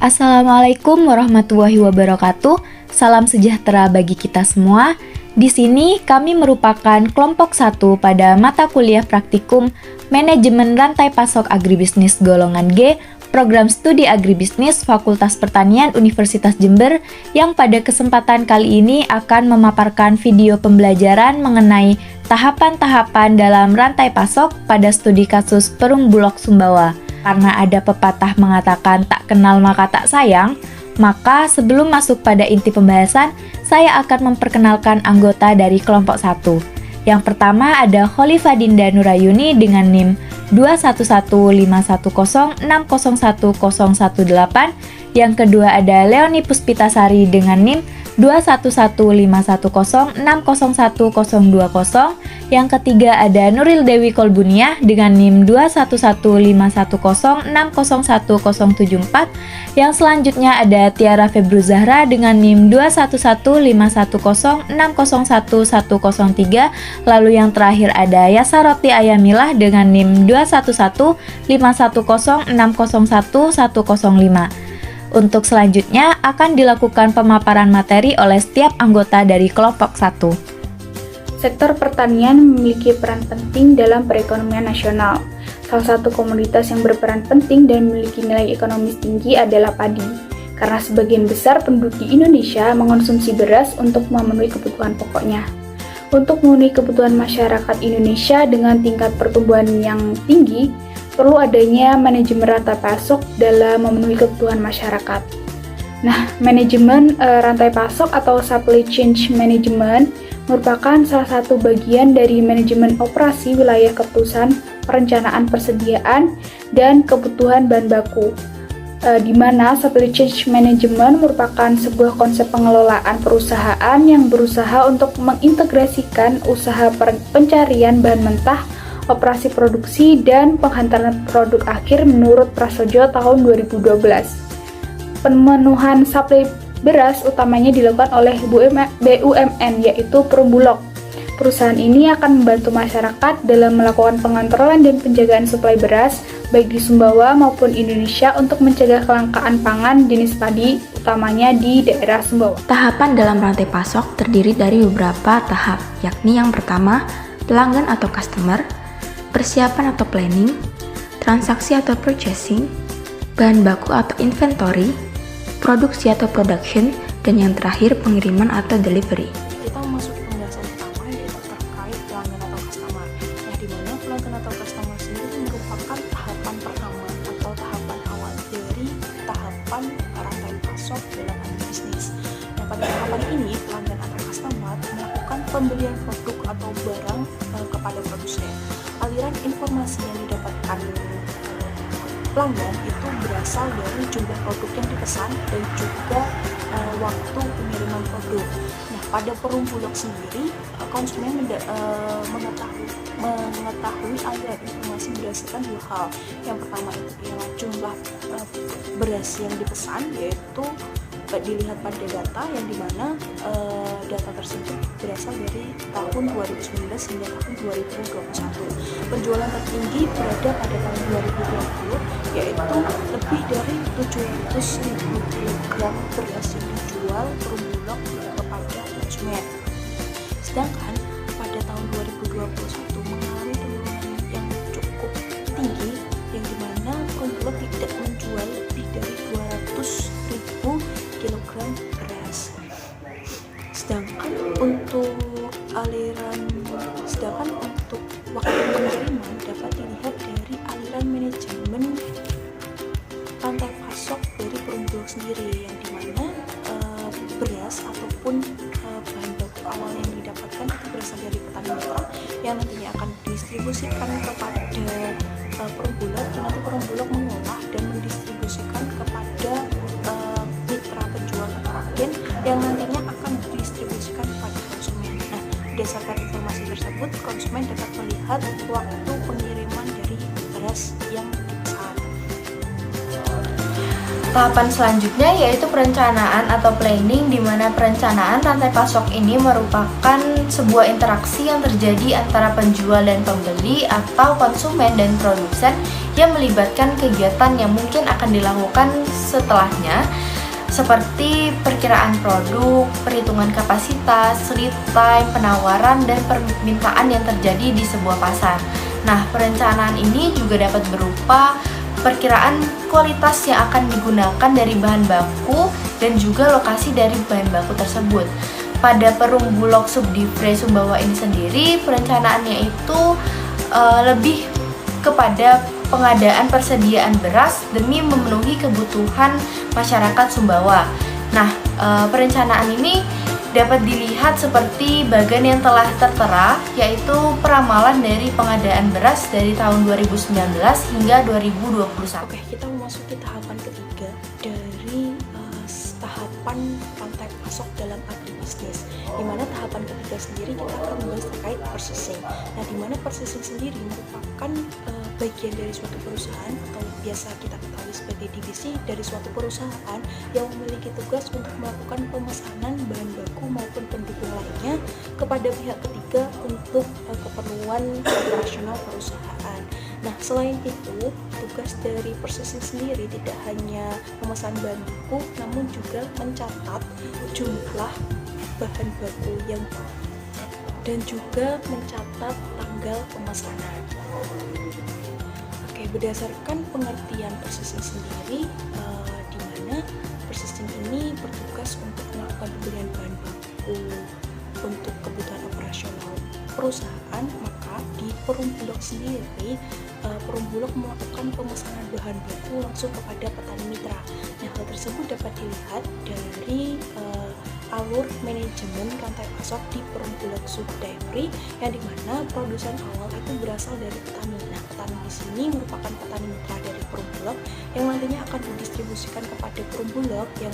Assalamualaikum warahmatullahi wabarakatuh. Salam sejahtera bagi kita semua. Di sini kami merupakan kelompok 1 pada mata kuliah praktikum Manajemen Rantai Pasok Agribisnis golongan G, Program Studi Agribisnis Fakultas Pertanian Universitas Jember yang pada kesempatan kali ini akan memaparkan video pembelajaran mengenai tahapan-tahapan dalam rantai pasok pada studi kasus Perum Bulog Sumbawa. Karena ada pepatah mengatakan tak kenal maka tak sayang, maka sebelum masuk pada inti pembahasan, saya akan memperkenalkan anggota dari kelompok 1. Yang pertama ada Khalifah Dinda Nurayuni dengan NIM 211510601018. Yang kedua ada Leoni Puspitasari dengan NIM 211510601020. Yang ketiga ada Nuril Dewi Kolbunia dengan NIM 211510601074. Yang selanjutnya ada Tiara Febru Zahra dengan NIM 211510601103. Lalu yang terakhir ada Yasaroti Ayamilah dengan NIM 211510601105. Untuk selanjutnya akan dilakukan pemaparan materi oleh setiap anggota dari kelompok 1. Sektor pertanian memiliki peran penting dalam perekonomian nasional. Salah satu komoditas yang berperan penting dan memiliki nilai ekonomis tinggi adalah padi. Karena sebagian besar penduduk di Indonesia mengonsumsi beras untuk memenuhi kebutuhan pokoknya. Untuk memenuhi kebutuhan masyarakat Indonesia dengan tingkat pertumbuhan yang tinggi, perlu adanya manajemen rantai pasok dalam memenuhi kebutuhan masyarakat. Nah, manajemen rantai pasok atau supply chain management merupakan salah satu bagian dari manajemen operasi wilayah keputusan, perencanaan persediaan, dan kebutuhan bahan baku. Di mana supply chain management merupakan sebuah konsep pengelolaan perusahaan yang berusaha untuk mengintegrasikan usaha pencarian bahan mentah, operasi produksi, dan penghantaran produk akhir menurut Prasojo tahun 2012. Pemenuhan suplai beras utamanya dilakukan oleh BUMN, yaitu Perum Bulog. Perusahaan ini akan membantu masyarakat dalam melakukan pengontrolan dan penjagaan suplai beras, baik di Sumbawa maupun Indonesia untuk mencegah kelangkaan pangan jenis padi, utamanya di daerah Sumbawa. Tahapan dalam rantai pasok terdiri dari beberapa tahap, yakni yang pertama, pelanggan atau customer, persiapan atau planning, transaksi atau purchasing, bahan baku atau inventory, produksi atau production, dan yang terakhir pengiriman atau delivery. Kita masuk ke pembahasan pertama yaitu terkait pelanggan atau customer. Nah, di mana pelanggan atau customer sendiri merupakan tahapan pertama atau tahapan awal dari tahapan rantai pasok dalam bisnis. Nah, pada tahapan ini pelanggan atau customer melakukan pembelian produk atau barang kepada produsen. Aliran informasi yang didapatkan pelanggan itu berasal dari jumlah produk yang dipesan dan juga waktu pengiriman produk. Nah, pada Perum Bulog sendiri, konsumen mengetahui aliran informasi berdasarkan dua hal. Yang pertama itu ialah jumlah beras yang dipesan, yaitu dilihat pada data yang dimana data tersebut berasal dari tahun 2019 hingga tahun 2021. Penjualan tertinggi berada pada tahun 2020, yaitu lebih dari 700.000 kg beras yang dijual Perum Bulog kepada konsumen. Sedangkan pada tahun 2021 mengalami penurunan yang cukup tinggi, yang dimana Perum Bulog tidak menjual lebih dari 200.000 kilogram beras. Sedangkan untuk waktu pengiriman dapat dilihat dari aliran manajemen rantai pasok dari Perum Bulog sendiri, yang dimana beras ataupun bahan baku awal yang didapatkan itu berasal dari petani mitra yang nantinya akan didistribusikan kepada Perum Bulog, dan nanti Perum Bulog mengolah dan mendistribusikan kepada mitra penjual atau agen yang nantinya akan didistribusikan kepada konsumen. Nah, berdasarkan informasi tersebut, konsumen dapat melihat waktu pengiriman dari beras yang dipesan. Tahapan selanjutnya yaitu perencanaan atau planning, di mana perencanaan rantai pasok ini merupakan sebuah interaksi yang terjadi antara penjual dan pembeli atau konsumen dan produsen yang melibatkan kegiatan yang mungkin akan dilakukan setelahnya, seperti perkiraan produk, perhitungan kapasitas, lead time, penawaran, dan permintaan yang terjadi di sebuah pasar. Nah, perencanaan ini juga dapat berupa perkiraan kualitas yang akan digunakan dari bahan baku dan juga lokasi dari bahan baku tersebut. Pada Perum Bulog Subdivre Sumbawa ini sendiri, perencanaannya itu lebih kepada pengadaan persediaan beras demi memenuhi kebutuhan masyarakat Sumbawa. Nah, perencanaan ini dapat dilihat seperti bagan yang telah tertera, yaitu peramalan dari pengadaan beras dari tahun 2019 hingga 2021. Oke, kita memasuki tahapan ketiga dari tahapan rantai pasok dalam agribisnis. Di mana tahapan ketiga sendiri kita akan membahas terkait purchasing. Nah, di mana purchasing sendiri merupakan bagian dari suatu perusahaan atau biasa kita ketahui sebagai divisi dari suatu perusahaan yang memiliki tugas untuk melakukan pemesanan bahan baku maupun pendukung lainnya kepada pihak ketiga untuk keperluan operasional perusahaan. Nah, selain itu, tugas dari purchasing sendiri tidak hanya memesan bahan baku, namun juga mencatat jumlah bahan baku yang dan juga mencatat tanggal pemesanan. Oke, berdasarkan pengertian purchasing sendiri, di mana purchasing ini bertugas untuk melakukan pembelian bahan baku untuk kebutuhan operasional perusahaan, maka di Perum Bulog sendiri, Perum Bulog melakukan pemesanan bahan baku langsung kepada petani mitra. Nah, hal tersebut dapat dilihat dari alur manajemen rantai pasok di Perum Bulog Subdivre, yang dimana produsen awal itu berasal dari petani. Nah, petani di sini merupakan petani mitra dari Perum Bulog yang nantinya akan didistribusikan kepada Perum Bulog yang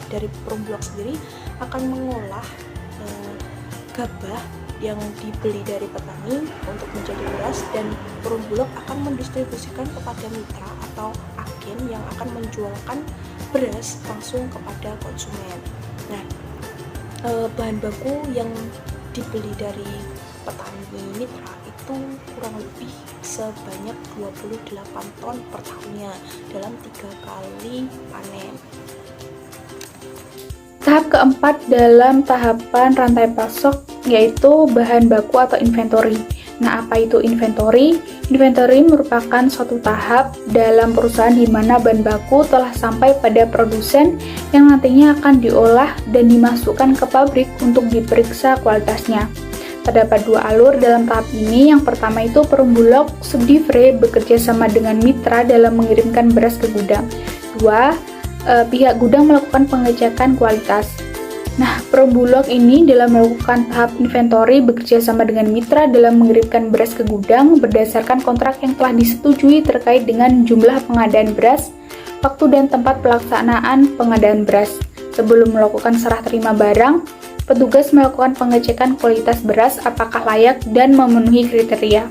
dari Perum Bulog sendiri akan mengolah gabah yang dibeli dari petani untuk menjadi beras, dan Perum Bulog akan mendistribusikan kepada mitra atau agen yang akan menjualkan beras langsung kepada konsumen. Nah, bahan baku yang dibeli dari petani mitra itu kurang lebih sebanyak 28 ton per tahunnya dalam 3 kali panen. Tahap keempat dalam tahapan rantai pasok yaitu bahan baku atau inventory. Nah, apa itu inventory? Inventory merupakan suatu tahap dalam perusahaan di mana bahan baku telah sampai pada produsen yang nantinya akan diolah dan dimasukkan ke pabrik untuk diperiksa kualitasnya. Terdapat 2 alur dalam tahap ini. Yang pertama itu Perum Bulog Subdivre bekerja sama dengan mitra dalam mengirimkan beras ke gudang. 2. Pihak gudang melakukan pengecekan kualitas. Nah, Perum Bulog ini dalam melakukan tahap inventory bekerja sama dengan mitra dalam mengirimkan beras ke gudang berdasarkan kontrak yang telah disetujui terkait dengan jumlah pengadaan beras, waktu dan tempat pelaksanaan pengadaan beras. Sebelum melakukan serah terima barang, petugas melakukan pengecekan kualitas beras apakah layak dan memenuhi kriteria.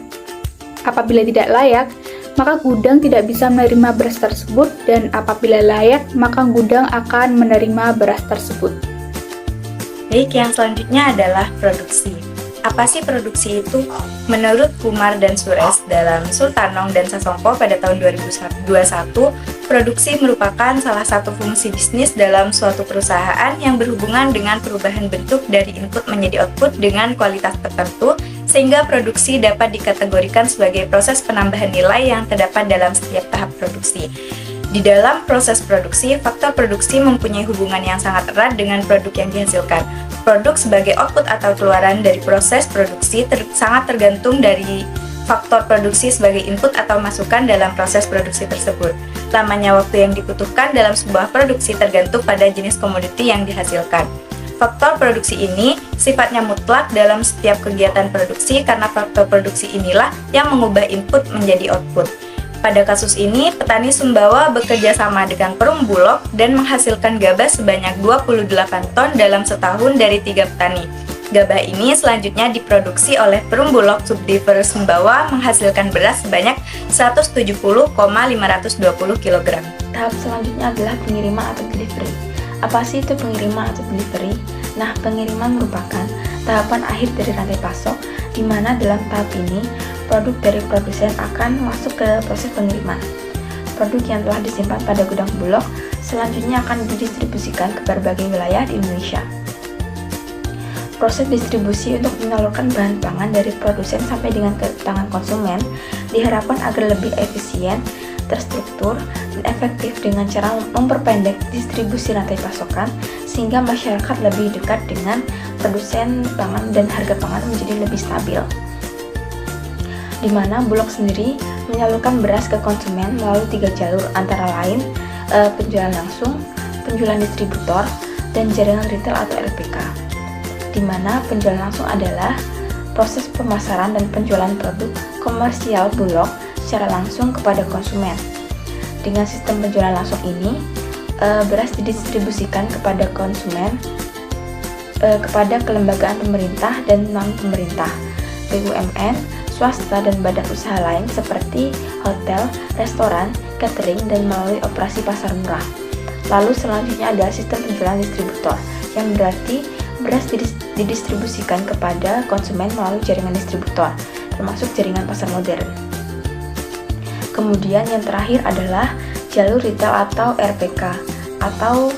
Apabila tidak layak, maka gudang tidak bisa menerima beras tersebut, dan apabila layak, maka gudang akan menerima beras tersebut. Baik, yang selanjutnya adalah produksi. Apa sih produksi itu? Menurut Kumar dan Suresh dalam Sultanong dan Sasongko pada tahun 2021, produksi merupakan salah satu fungsi bisnis dalam suatu perusahaan yang berhubungan dengan perubahan bentuk dari input menjadi output dengan kualitas tertentu, sehingga produksi dapat dikategorikan sebagai proses penambahan nilai yang terdapat dalam setiap tahap produksi. Di dalam proses produksi, faktor produksi mempunyai hubungan yang sangat erat dengan produk yang dihasilkan. Produk sebagai output atau keluaran dari proses produksi sangat tergantung dari faktor produksi sebagai input atau masukan dalam proses produksi tersebut. Lamanya waktu yang dibutuhkan dalam sebuah produksi tergantung pada jenis komoditi yang dihasilkan. Faktor produksi ini sifatnya mutlak dalam setiap kegiatan produksi karena faktor produksi inilah yang mengubah input menjadi output. Pada kasus ini, petani Sumbawa bekerja sama dengan Perum Bulog dan menghasilkan gabah sebanyak 28 ton dalam setahun dari 3 petani. Gabah ini selanjutnya diproduksi oleh Perum Bulog Subdivre Sumbawa menghasilkan beras sebanyak 170,520 kg. Tahap selanjutnya adalah pengiriman atau delivery. Apa sih itu pengiriman atau delivery? Nah, pengiriman merupakan tahapan akhir dari rantai pasok, di mana dalam tahap ini produk dari produsen akan masuk ke proses pengiriman. Produk yang telah disimpan pada gudang Bulog selanjutnya akan didistribusikan ke berbagai wilayah di Indonesia. Proses distribusi untuk menyalurkan bahan pangan dari produsen sampai dengan ke tangan konsumen diharapkan agar lebih efisien, terstruktur, dan efektif dengan cara memperpendek distribusi rantai pasokan sehingga masyarakat lebih dekat dengan produsen pangan dan harga pangan menjadi lebih stabil. Di mana Bulog sendiri menyalurkan beras ke konsumen melalui 3 jalur antara lain penjualan langsung, penjualan distributor, dan jaringan retail atau LPK. Di mana penjualan langsung adalah proses pemasaran dan penjualan produk komersial Bulog secara langsung kepada konsumen. Dengan sistem penjualan langsung ini, beras didistribusikan kepada konsumen kepada kelembagaan pemerintah dan non-pemerintah, BUMN, swasta, dan badan usaha lain seperti hotel, restoran, catering, dan melalui operasi pasar murah. Lalu selanjutnya adalah sistem penjualan distributor, yang berarti beras didistribusikan kepada konsumen melalui jaringan distributor, termasuk jaringan pasar modern. Kemudian yang terakhir adalah jalur retail atau RPK, atau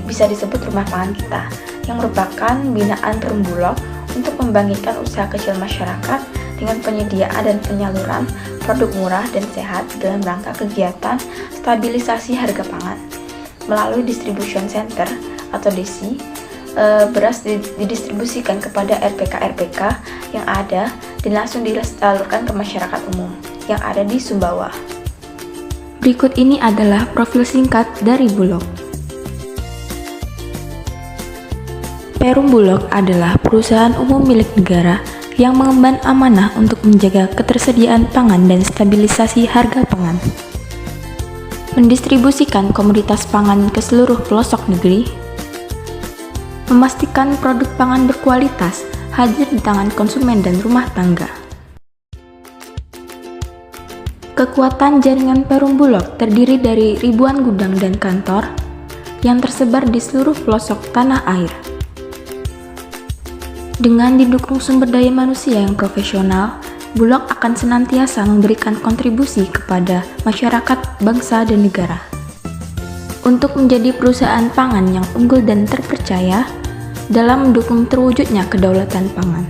bisa disebut rumah pangan kita, yang merupakan binaan Perum Bulog untuk membangkitkan usaha kecil masyarakat dengan penyediaan dan penyaluran produk murah dan sehat dalam rangka kegiatan stabilisasi harga pangan. Melalui distribution center atau DC, beras didistribusikan kepada RPK-RPK yang ada dan langsung disalurkan ke masyarakat umum yang ada di Sumbawa. Berikut ini adalah profil singkat dari Bulog. Perum Bulog adalah perusahaan umum milik negara yang mengemban amanah untuk menjaga ketersediaan pangan dan stabilisasi harga pangan, mendistribusikan komoditas pangan ke seluruh pelosok negeri, memastikan produk pangan berkualitas hadir di tangan konsumen dan rumah tangga. Kekuatan jaringan Perum Bulog terdiri dari ribuan gudang dan kantor yang tersebar di seluruh pelosok tanah air. Dengan didukung sumber daya manusia yang profesional, Bulog akan senantiasa memberikan kontribusi kepada masyarakat, bangsa, dan negara. Untuk menjadi perusahaan pangan yang unggul dan terpercaya dalam mendukung terwujudnya kedaulatan pangan.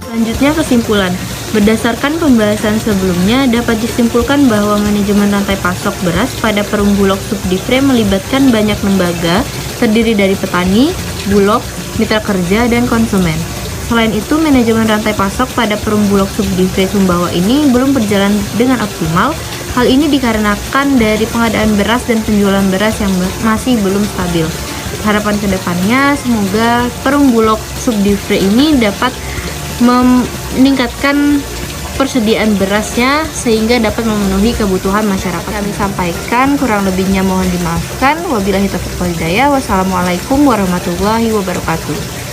Selanjutnya kesimpulan. Berdasarkan pembahasan sebelumnya, dapat disimpulkan bahwa manajemen rantai pasok beras pada Perum Bulog Subdivre melibatkan banyak lembaga, terdiri dari petani, bulog, mitra kerja, dan konsumen. Selain itu, manajemen rantai pasok pada Perum Bulog Subdivre Sumbawa ini belum berjalan dengan optimal. Hal ini dikarenakan dari pengadaan beras dan penjualan beras yang masih belum stabil. Harapan kedepannya, semoga Perum Bulog Subdivre ini dapat meningkatkan persediaan berasnya sehingga dapat memenuhi kebutuhan masyarakat. Kami sampaikan, kurang lebihnya mohon dimaafkan. Wabillahi taufiq wal hidayah. Wassalamualaikum warahmatullahi wabarakatuh.